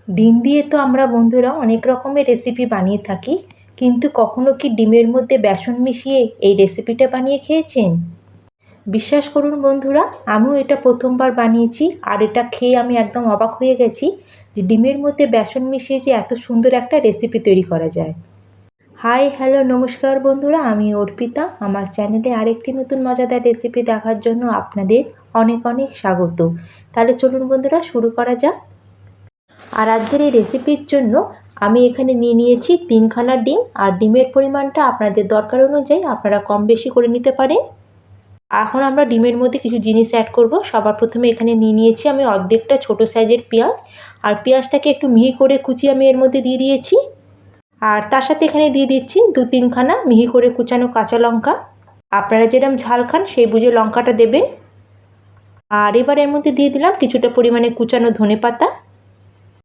ডিম দিয়ে তো আমরা বন্ধুরা অনেক রকমের রেসিপি বানিয়ে থাকি, কিন্তু কখনো কি ডিমের মধ্যে বেসন মিশিয়ে এই রেসিপিটা বানিয়ে খেয়েছেন? বিশ্বাস করুন বন্ধুরা, আমিও এটা প্রথমবার বানিয়েছি আর এটা খেয়ে আমি একদম অবাক হয়ে গেছি যে ডিমের মধ্যে বেসন মিশিয়ে যে এত সুন্দর একটা রেসিপি তৈরি করা যায়। হাই হ্যালো নমস্কার বন্ধুরা, আমি অর্পিতা। আমার চ্যানেলে আরেকটি নতুন মজাদার রেসিপি দেখার জন্য আপনাদের অনেক অনেক স্বাগত। তাহলে চলুন বন্ধুরা, শুরু করা যাক। আর আজকের এই রেসিপির জন্য আমি এখানে নিয়ে নিয়েছি 3খানা ডিম। আর ডিমের পরিমাণটা আপনাদের দরকার অনুযায়ী আপনারা কম বেশি করে নিতে পারেন। এখন আমরা ডিমের মধ্যে কিছু জিনিস অ্যাড করব। সবার প্রথমে এখানে নিয়ে নিয়েছি আমি অর্ধেকটা ছোট সাইজের পেঁয়াজ। আর পেঁয়াজটাকে একটু মিহি করে কুচিয়ে আমি এর মধ্যে দিয়ে দিয়েছি। আর তার সাথে এখানে দিয়ে দিচ্ছি 2-3খানা মিহি করে কুচানো কাঁচা লঙ্কা। আপনারা যেরকম ঝাল খান সেই বুঝে লঙ্কাটা দেবেন। আর এবার এর মধ্যে দিয়ে দিলাম কিছুটা পরিমাণে কুচানো ধনেপাতা।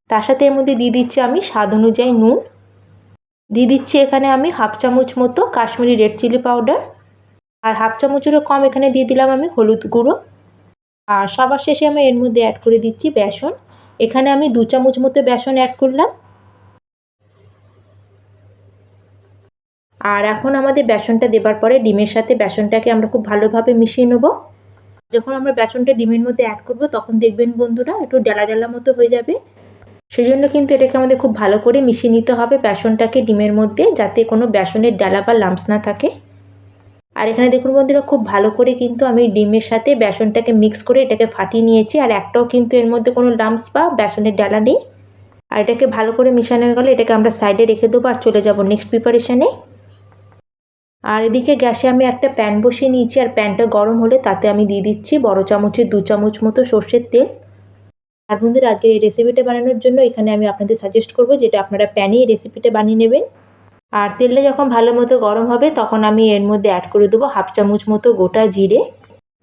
তার সাথে এর মধ্যে দিয়ে দিচ্ছি আমি স্বাদ অনুযায়ী নুন। দিয়ে দিচ্ছি এখানে আমি হাফ চামচ মতো কাশ্মীরি রেড চিলি পাউডার। আর হাফ চামচেরও কম এখানে দিয়ে দিলাম আমি হলুদ গুঁড়ো। আর সবার শেষে আমি এর মধ্যে অ্যাড করে দিচ্ছি বেসন। এখানে আমি 2 চামচ মতো বেসন অ্যাড করলাম। আর এখন আমাদের বেসনটা দেবার পরে ডিমের সাথে বেসনটাকে আমরা খুব ভালোভাবে মিশিয়ে নেব। যখন আমরা বেসনটা ডিমের মধ্যে অ্যাড করব তখন দেখবেন বন্ধুরা একটু ডালা ডালা মতো হয়ে যাবে। সেই জন্য কিন্তু এটাকে আমাদের খুব ভালো করে মিশিয়ে নিতে হবে বেসনটাকে ডিমের মধ্যে, যাতে কোনো বেসনের ডালা বা লাম্পস না থাকে। আর এখানে দেখুন বন্ধুরা, খুব ভালো করে কিন্তু আমি ডিমের সাথে বেসনটাকে মিক্স করে এটাকে ফাটিয়ে নিয়েছি। আর একটাও কিন্তু এর মধ্যে কোনো লাম্পস বা বেসনের ডালা নেই। আর এটাকে ভালো করে মিশানো হয়ে গেলে এটাকে আমরা সাইডে রেখে দেবো আর চলে যাব নেক্সট প্রিপারেশানে। আর এদিকে গ্যাসে আমি একটা প্যান বসিয়ে নিয়েছি। আর প্যানটা গরম হলে তাতে আমি দিয়ে দিচ্ছি বড় চামচের 2 চামচ মতো সর্ষের তেল। আর বন্ধুরা, আজকের এই রেসিপিটা বানানোর জন্য এখানে আমি আপনাদের সাজেস্ট করব যেটা আপনারা প্যানে এই রেসিপিটা বানিয়ে নেবেন। আর তেলটা যখন ভালো মতো গরম হবে তখন আমি এর মধ্যে অ্যাড করে দেবো হাফ চামচ মতো গোটা জিরে।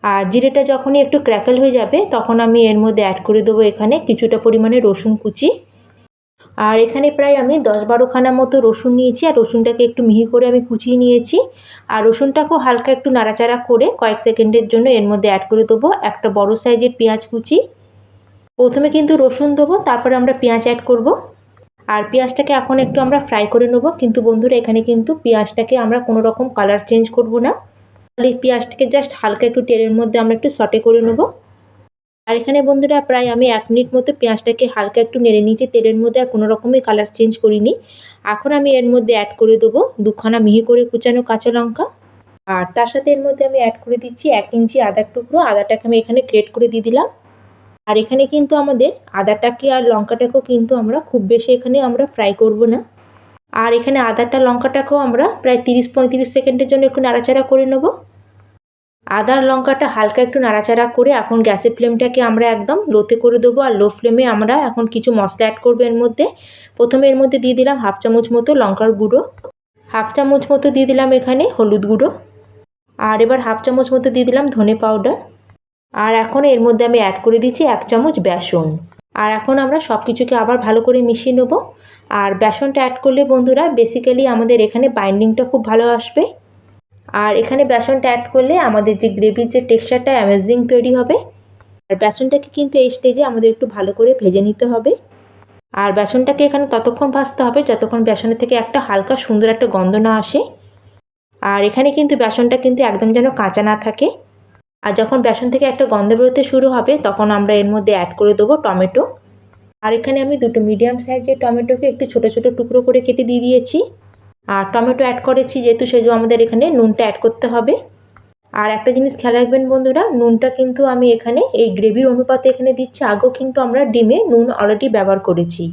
আর জিরেটা যখনই একটু ক্র্যাকল হয়ে যাবে তখন আমি এর মধ্যে অ্যাড করে দেবো এখানে কিছুটা পরিমাণে রসুন কুচি। আর এখানে প্রায় আমি 10-12খানা মতো রসুন নিয়েছি। আর রসুনটাকে একটু মিহি করে আমি কুচিয়ে নিয়েছি। আর রসুনটাকেও হালকা একটু নাড়াচাড়া করে কয়েক সেকেন্ডের জন্য এর মধ্যে অ্যাড করে দেবো একটা বড় সাইজের পেঁয়াজ কুচি। প্রথমে কিন্তু রসুন দেবো, তারপরে আমরা পেঁয়াজ অ্যাড করব। আর পেঁয়াজটাকে এখন একটু আমরা ফ্রাই করে নেব। কিন্তু বন্ধুরা, এখানে কিন্তু পেঁয়াজটাকে আমরা কোনো রকম কালার চেঞ্জ করব না। তাহলে পেঁয়াজটাকে জাস্ট হালকা একটু তেলের মধ্যে আমরা একটু সটে করে নেব। আর এখানে বন্ধুরা প্রায় আমি 1 মিনিট মতো পেঁয়াজটাকে হালকা একটু নেড়ে নিয়েছি তেলের মধ্যে, আর কোনো রকমের কালার চেঞ্জ করিনি। এখন আমি এর মধ্যে অ্যাড করে দেবো 2খানা মিহি করে কুচানো কাঁচা লঙ্কা। আর তার সাথে এর মধ্যে আমি অ্যাড করে দিচ্ছি 1 ইঞ্চি আদার টুকরো। আদাটাকে আমি এখানে গ্রেট করে দিয়ে দিলাম। আর এখানে কিন্তু আমাদের আদাটাকে আর লঙ্কাটাকেও কিন্তু আমরা খুব বেশি এখানে আমরা ফ্রাই করব না। আর এখানে আদাটা লঙ্কাটাকেও আমরা প্রায় 30-35 সেকেন্ডের জন্য একটু নাড়াচাড়া করে নেব। আদা আর লঙ্কাটা হালকা একটু নাড়াচাড়া করে এখন গ্যাসের ফ্লেমটাকে আমরা একদম লোতে করে দেবো। আর লো ফ্লেমে আমরা এখন কিছু মশলা অ্যাড করবো এর মধ্যে। প্রথমে এর মধ্যে দিয়ে দিলাম হাফ চামচ মতো লঙ্কার গুঁড়ো। হাফ চামচ মতো দিয়ে দিলাম এখানে হলুদ গুঁড়ো। আর এবার হাফ চামচ মতো দিয়ে দিলাম ধনে পাউডার। আর এখন এর মধ্যে আমি অ্যাড করে দিচ্ছি 1 চামচ বেসন। আর এখন আমরা সব কিছুকে আবার ভালো করে মিশিয়ে নেব। আর বেসনটা অ্যাড করলে বন্ধুরা বেসিক্যালি আমাদের এখানে বাইন্ডিংটা খুব ভালো আসবে। আর এখানে বেসনটা অ্যাড করলে আমাদের যে গ্রেভির যে টেক্সচারটা অ্যামেজিং তৈরি হবে। আর বেসনটাকে কিন্তু এই স্টেজে আমাদের একটু ভালো করে ভেজে নিতে হবে। আর বেসনটাকে এখানে ততক্ষণ ভাজতে হবে যতক্ষণ বেসনের থেকে একটা হালকা সুন্দর একটা গন্ধ না আসে। আর এখানে কিন্তু বেসনটা কিন্তু একদম যেন কাঁচা না থাকে। আর যখন বেসন থেকে একটা গন্ধ বেরোতে শুরু হবে তখন আমরা এর মধ্যে অ্যাড করে দেবো টমেটো। আর এখানে আমি 2টো মিডিয়াম সাইজের টমেটোকে একটু ছোটো ছোটো টুকরো করে কেটে দিয়ে দিয়েছি। আর টমেটো অ্যাড করেছি যেহেতু সেজন্য আমাদের এখানে নুনটা অ্যাড করতে হবে। আর একটা জিনিস খেয়াল রাখবেন বন্ধুরা, নুনটা কিন্তু আমি এখানে এই গ্রেভির অনুপাতে এখানে দিচ্ছি। আগেও কিন্তু আমরা ডিমে নুন অলরেডি ব্যবহার করেছি।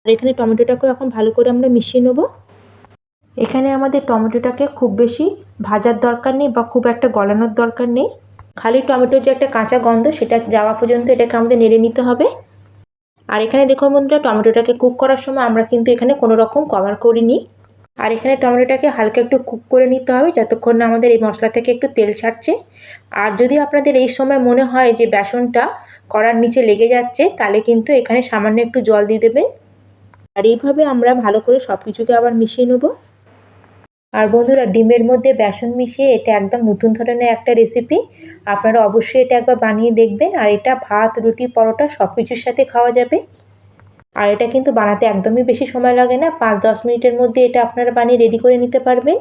আর এখানে টমেটোটাকে এখন ভালো করে আমরা মিশিয়ে নেব। এখানে আমাদের টমেটোটাকে খুব বেশি ভাজার দরকার নেই বা খুব একটা গলানোর দরকার নেই। খালি টমেটোর যে একটা কাঁচা গন্ধ সেটা যাওয়া পর্যন্ত এটাকে আমাদের নেড়ে নিতে হবে। আর এখানে দেখুন বন্ধুরা, টমেটোটাকে কুক করার সময় আমরা কিন্তু এখানে কোনো রকম কভার করিনি। আর এখানে টমেটোটাকে হালকা একটু কুক করে নিতে হবে যতক্ষণ না আমাদের এই মশলা থেকে একটু তেল ছাড়ছে। আর যদি আপনাদের এই সময় মনে হয় যে বেসনটা কড়ার নিচে লেগে যাচ্ছে তাহলে কিন্তু এখানে সামান্য একটু জল দিয়ে দেবেন। আর এইভাবে আমরা ভালো করে সব কিছুকে আবার মিশিয়ে নেব। আর বন্ধুরা, ডিমের মধ্যে বেসন মিশিয়ে এটা একদম নতুন ধরনের একটা রেসিপি। আপনারা অবশ্যই এটা একবার বানিয়ে দেখবেন। আর এটা ভাত, রুটি, পরোটা সব কিছুর সাথে খাওয়া যাবে। আর এটা কিন্তু বানাতে একদমই বেশি সময় লাগে না, 5-10 মিনিটের মধ্যে এটা আপনারা বানিয়ে রেডি করে নিতে পারবেন।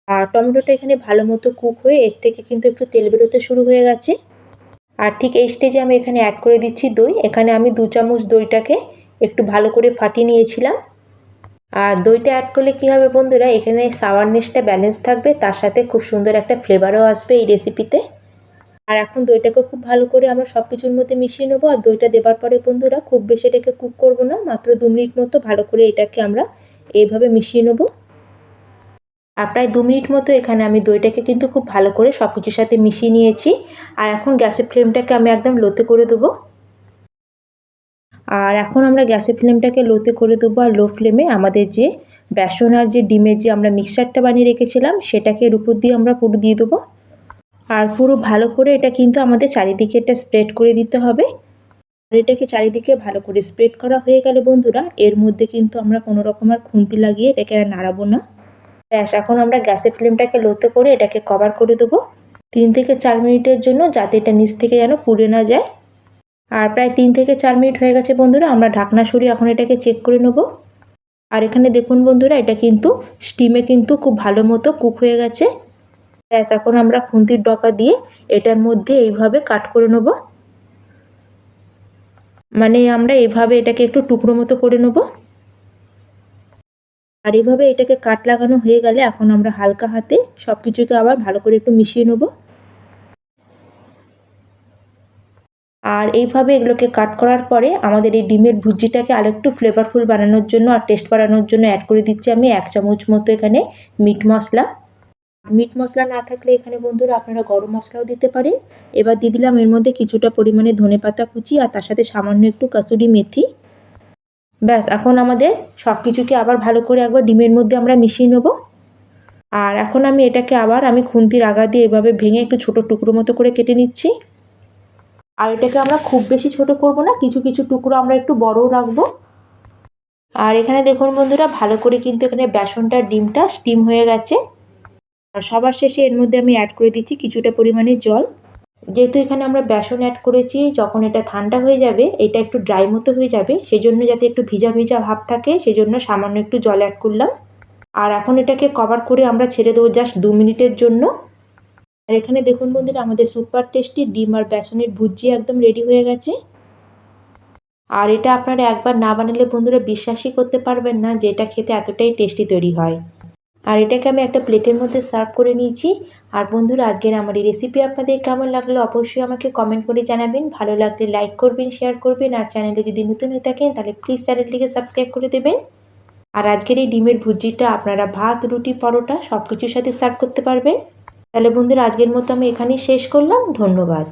আর টমেটোটা এখানে ভালো মতো কুক হয়ে এর থেকে কিন্তু একটু তেল বেরোতে শুরু হয়ে গেছে। আর ঠিক এই স্টেজে আমি এখানে অ্যাড করে দিচ্ছি দই। এখানে আমি 2 চামচ দইটাকে একটু ভালো করে ফাটিয়ে নিয়েছিলাম। আর দইটা অ্যাড করলে কী হবে বন্ধুরা, এখানে সাওয়ারনেসটা ব্যালেন্স থাকবে, তার সাথে খুব সুন্দর একটা ফ্লেভারও আসবে এই রেসিপিতে। আর এখন দইটাকে খুব ভালো করে আমরা সব কিছুর মধ্যে মিশিয়ে নেবো। আর দইটা দেবার পরে বন্ধুরা খুব বেশি এটাকে কুক করবো না, মাত্র 2 মিনিট মতো ভালো করে এটাকে আমরা এইভাবে মিশিয়ে নেবো। আর প্রায় 2 মিনিট মতো এখানে আমি দইটাকে কিন্তু খুব ভালো করে সব কিছুর সাথে মিশিয়ে নিয়েছি। আর এখন গ্যাসের ফ্লেমটাকে আমি একদম লোতে করে দেবো। আর এখন আমরা গ্যাসের ফ্লেমটাকে লোতে করে দেবো। আর লো ফ্লেমে আমাদের যে বেসন আর যে ডিমের যে আমরা মিক্সচারটা বানিয়ে রেখেছিলাম সেটাকে এর উপর দিয়ে আমরা পুরো দিয়ে দেবো। আর পুরো ভালো করে এটা কিন্তু আমাদের চারিদিকে এটা স্প্রেড করে দিতে হবে। আর এটাকে চারিদিকে ভালো করে স্প্রেড করা হয়ে গেলে বন্ধুরা, এর মধ্যে কিন্তু আমরা কোনো রকম আর খুন্তি লাগিয়ে এটাকে আর নাড়াবো না। ব্যাস, এখন আমরা গ্যাসের ফ্লেমটাকে লোতে করে এটাকে কভার করে দেবো 3 থেকে 4 মিনিটের জন্য, যাতে এটা নিচ থেকে যেন পুড়ে না যায়। আর প্রায় 3 থেকে 4 মিনিট হয়ে গেছে বন্ধুরা, আমরা ঢাকনা সরিয়ে এখন এটাকে চেক করে নেব। আর এখানে দেখুন বন্ধুরা, এটা কিন্তু স্টিমে কিন্তু খুব ভালো মতো কুক হয়ে গেছে। ব্যাস, এখন আমরা খুন্তির ডগা দিয়ে এটার মধ্যে এইভাবে কাট করে নেব। মানে আমরা এভাবে এটাকে একটু টুকরো মতো করে নেব। আর এভাবে এটাকে কাট লাগানো হয়ে গেলে এখন আমরা হালকা হাতে সব কিছুকে আবার ভালো করে একটু মিশিয়ে নেব। আর এইভাবে এগুলোকে কাট করার পরে আমাদের এই ডিমের ভুজিটাকে আরেকটু ফ্লেভারফুল বানানোর জন্য আর টেস্ট বাড়ানোর জন্য অ্যাড করে দিচ্ছি আমি 1 চামচ মতো এখানে মিট মশলা। মিট মশলা না থাকলে এখানে বন্ধুরা আপনারা গরম মশলাও দিতে পারেন। এবার দিয়ে দিলাম এর মধ্যে কিছুটা পরিমাণে ধনেপাতা কুচি আর তার সাথে সামান্য একটু কাসুরি মেথি। ব্যাস, এখন আমাদের সব কিছুকে আবার ভালো করে একবার ডিমের মধ্যে আমরা মিশিয়ে নেব। আর এখন আমি এটাকে আবার খুন্তির আগা দিয়ে এভাবে ভেঙে একটু ছোটো টুকরো মতো করে কেটে নিচ্ছি। আর এটাকে আমরা খুব বেশি ছোট করব না, কিছু কিছু টুকরো আমরা একটু বড়ও রাখবো। আর এখানে দেখুন বন্ধুরা, ভালো করে কিন্তু এখানে বেসনটা ডিমটা স্টিম হয়ে গেছে। আর সবার শেষে এর মধ্যে আমি অ্যাড করে দিচ্ছি কিছুটা পরিমাণে জল। যেহেতু এখানে আমরা বেসন অ্যাড করেছি, যখন এটা ঠান্ডা হয়ে যাবে এটা একটু ড্রাই মতো হয়ে যাবে, সেজন্য যাতে একটু ভিজা ভিজা ভাব থাকে সেজন্য সামান্য একটু জল অ্যাড করলাম। আর এখন এটাকে কভার করে আমরা ছেড়ে দেবো জাস্ট 2 মিনিটের জন্য। আর এখানে দেখুন বন্ধুরা, আমাদের সুপার টেস্টি ডিম আর বেসনের ভুজি একদম রেডি হয়ে গেছে। আর এটা আপনারা একবার না বানালে বন্ধুরা বিশ্বাসই করতে পারবেন না যে এটা খেতে এতটাই টেস্টি তৈরি হয়। আর এটাকে আমি একটা প্লেটের মধ্যে সার্ভ করে নিয়েছি। আর বন্ধুরা, আজকের আমার এই রেসিপি আপনাদের কেমন লাগলো অবশ্যই আমাকে কমেন্ট করে জানাবেন। ভালো লাগলে লাইক করবেন, শেয়ার করবেন। আর চ্যানেলে যদি নতুন হয়ে থাকেন তাহলে প্লিজ চ্যানেলটিকে সাবস্ক্রাইব করে দেবেন। আর আজকের এই ডিমের ভুজিটা আপনারা ভাত, রুটি, পরোটা সব কিছুর সাথে সার্ভ করতে পারবেন। তাহলে বন্ধুরা, আজকের মতো আমি এখানেই শেষ করলাম। ধন্যবাদ।